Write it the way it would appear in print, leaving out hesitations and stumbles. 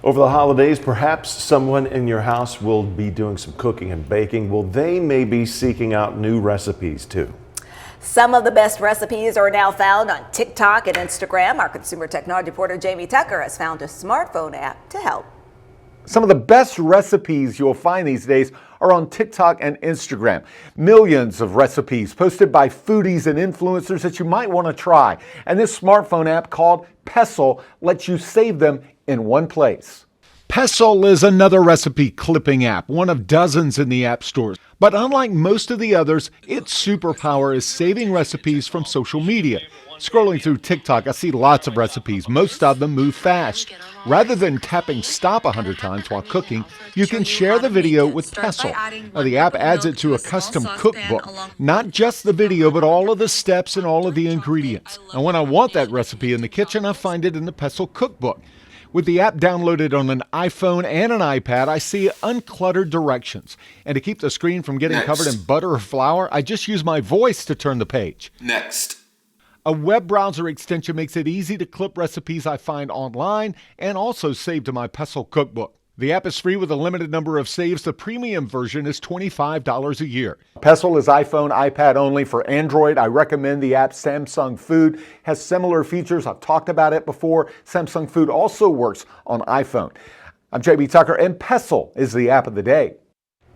Over the holidays, perhaps someone in your house will be doing some cooking and baking. Well, they may be seeking out new recipes too. Some of the best recipes are now found on TikTok and Instagram. Our consumer technology reporter Jamie Tucker has found a smartphone app to help. Some of the best recipes you'll find these days are on TikTok and Instagram. Millions of recipes posted by foodies and influencers that you might want to try. And this smartphone app called Pestle lets you save them in one place. Pestle is another recipe clipping app, one of dozens in the app stores. But unlike most of the others, its superpower is saving recipes from social media. Scrolling through TikTok, I see lots of recipes. Most of them move fast. Rather than tapping stop 100 times while cooking, you can share the video with Pestle. Now, the app adds it to a custom cookbook. Not just the video, but all of the steps and all of the ingredients. And when I want that recipe in the kitchen, I find it in the Pestle cookbook. With the app downloaded on an iPhone and an iPad, I see uncluttered directions. And to keep the screen from getting covered in butter or flour, I just use my voice to turn the page. Next. A web browser extension makes it easy to clip recipes I find online and also save to my Pestle cookbook. The app is free with a limited number of saves. The premium version is $25 a year. Pestle is iPhone, iPad only. For Android, I recommend the app Samsung Food. Has similar features. I've talked about it before. Samsung Food also works on iPhone. I'm JB Tucker, and Pestle is the app of the day.